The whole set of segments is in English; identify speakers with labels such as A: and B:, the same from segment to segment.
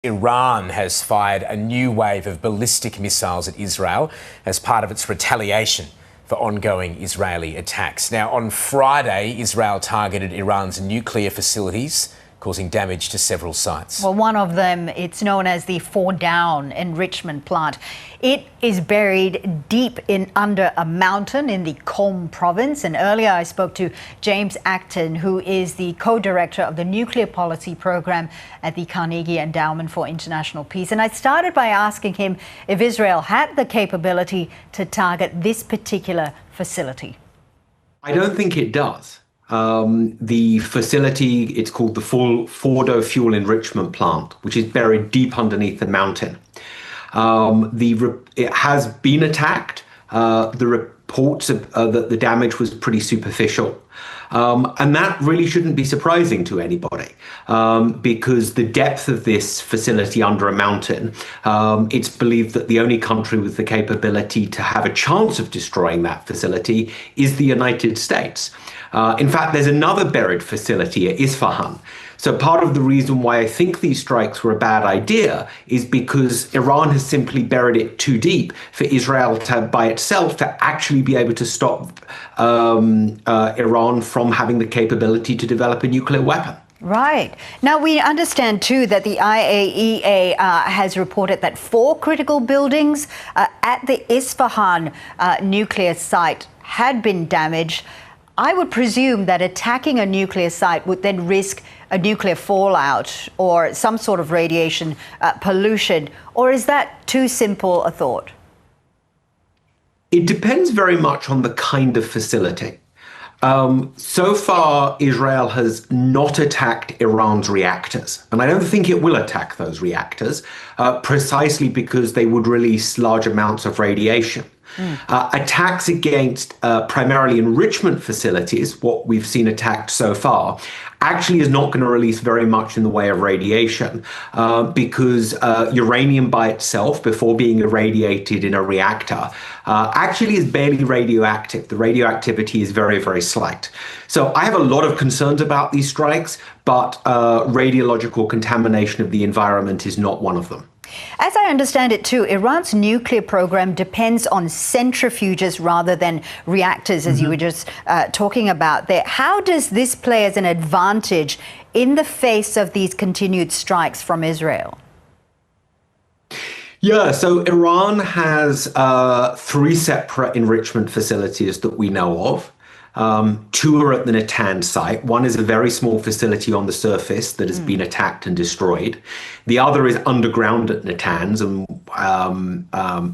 A: Iran has fired a new wave of ballistic missiles at Israel as part of its retaliation for ongoing Israeli attacks. Now, on Friday, Israel targeted Iran's nuclear facilities, causing damage to several sites.
B: Well, one of them, it's known as the Down Enrichment plant. It is buried deep under a mountain in the Qom province. And earlier I spoke to James Acton, who is the co-director of the Nuclear Policy Program at the Carnegie Endowment for International Peace. And I started by asking him if Israel had the capability to target this particular facility.
C: I don't think it does. The facility, it's called the Fordo Fuel Enrichment Plant, which is buried deep underneath the mountain. It has been attacked. The reports that the damage was pretty superficial. And that really shouldn't be surprising to anybody, because the depth of this facility under a mountain, it's believed that the only country with the capability to have a chance of destroying that facility is the United States. In fact, there's another buried facility at Isfahan. So part of the reason why I think these strikes were a bad idea is because Iran has simply buried it too deep for Israel to, by itself, to actually be able to stop Iran from having the capability to develop a nuclear weapon.
B: Right. Now, we understand, too, that the IAEA has reported that 4 critical buildings at the Isfahan nuclear site had been damaged. I would presume that attacking a nuclear site would then risk a nuclear fallout or some sort of radiation pollution. Or is that too simple a thought?
C: It depends very much on the kind of facility. So far, Israel has not attacked Iran's reactors, and I don't think it will attack those reactors, precisely because they would release large amounts of radiation. Attacks against primarily enrichment facilities, what we've seen attacked so far, actually is not going to release very much in the way of radiation, because uranium by itself, before being irradiated in a reactor, actually is barely radioactive. The radioactivity is very, very slight. So I have a lot of concerns about these strikes, but radiological contamination of the environment is not one of them.
B: As I understand it, too, Iran's nuclear program depends on centrifuges rather than reactors, as you were just talking about there. How does this play as an advantage in the face of these continued strikes from Israel?
C: Yeah, so Iran has 3 separate enrichment facilities that we know of. 2 are at the Natanz site. One is a very small facility on the surface that has been attacked and destroyed. The other is underground at Natanz, and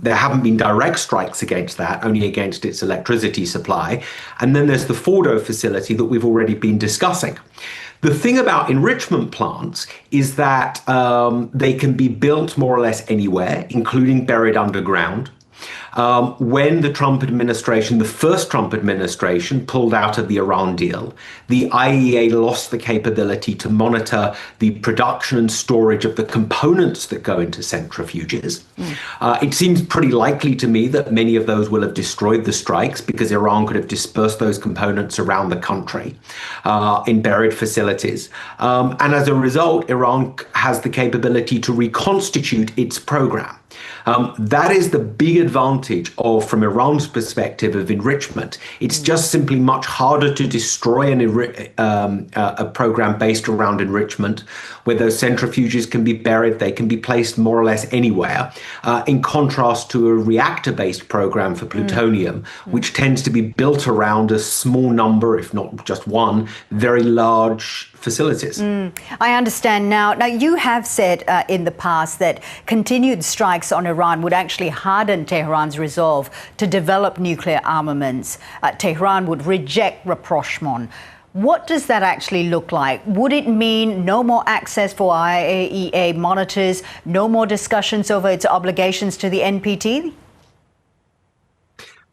C: there haven't been direct strikes against that, only against its electricity supply. And then there's the Fordo facility that we've already been discussing. The thing about enrichment plants is that they can be built more or less anywhere, including buried underground. When the Trump administration, the first Trump administration, pulled out of the Iran deal, the IAEA lost the capability to monitor the production and storage of the components that go into centrifuges. It seems pretty likely to me that many of those will have destroyed the strikes because Iran could have dispersed those components around the country in buried facilities. And as a result, Iran has the capability to reconstitute its program. That is the big advantage from Iran's perspective of enrichment. It's just simply much harder to destroy a program based around enrichment, where those centrifuges can be buried, they can be placed more or less anywhere, in contrast to a reactor-based program for plutonium, which tends to be built around a small number, if not just one, very large facilities.
B: I understand now. Now, you have said in the past that continued strikes on Iran would actually harden Tehran's resolve to develop nuclear armaments. Tehran would reject rapprochement. What does that actually look like? Would it mean no more access for IAEA monitors, no more discussions over its obligations to the NPT?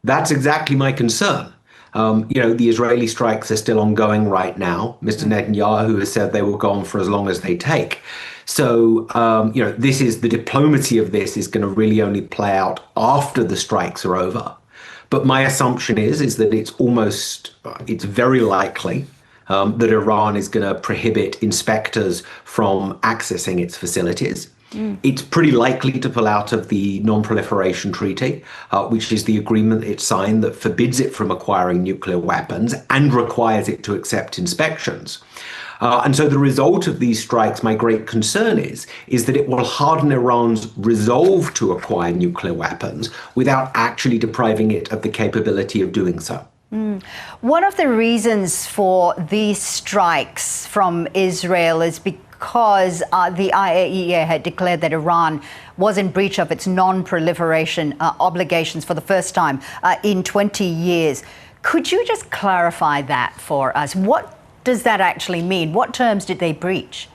C: That's exactly my concern. The Israeli strikes are still ongoing right now. Mr. Netanyahu has said they will go on for as long as they take. So, this is the diplomacy of this is going to really only play out after the strikes are over. But my assumption is that it's very likely that Iran is going to prohibit inspectors from accessing its facilities. It's pretty likely to pull out of the Non-Proliferation Treaty, which is the agreement it signed that forbids it from acquiring nuclear weapons and requires it to accept inspections. And so the result of these strikes, my great concern is that it will harden Iran's resolve to acquire nuclear weapons without actually depriving it of the capability of doing so.
B: One of the reasons for these strikes from Israel is because the IAEA had declared that Iran was in breach of its non-proliferation obligations for the first time in 20 years. Could you just clarify that for us? What does that actually mean? What terms did they breach?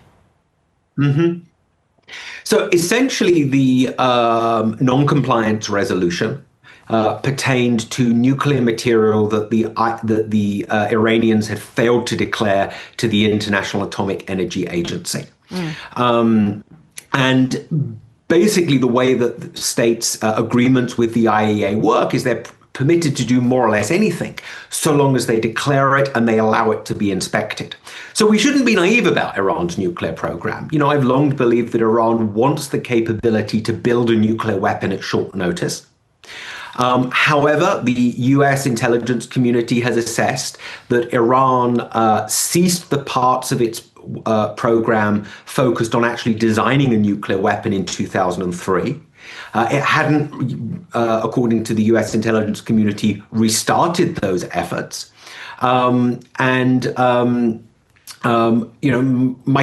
C: So essentially, the non-compliance resolution pertained to nuclear material that the Iranians had failed to declare to the International Atomic Energy Agency. And basically, the way that states' agreements with the IAEA work is they're permitted to do more or less anything, so long as they declare it and they allow it to be inspected. So we shouldn't be naive about Iran's nuclear program. You know, I've long believed that Iran wants the capability to build a nuclear weapon at short notice. However, the US intelligence community has assessed that Iran ceased the parts of its program focused on actually designing a nuclear weapon in 2003. It hadn't, according to the US intelligence community, restarted those efforts. My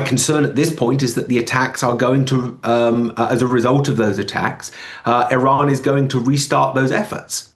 C: concern at this point is that the attacks are going to, as a result of those attacks, Iran is going to restart those efforts.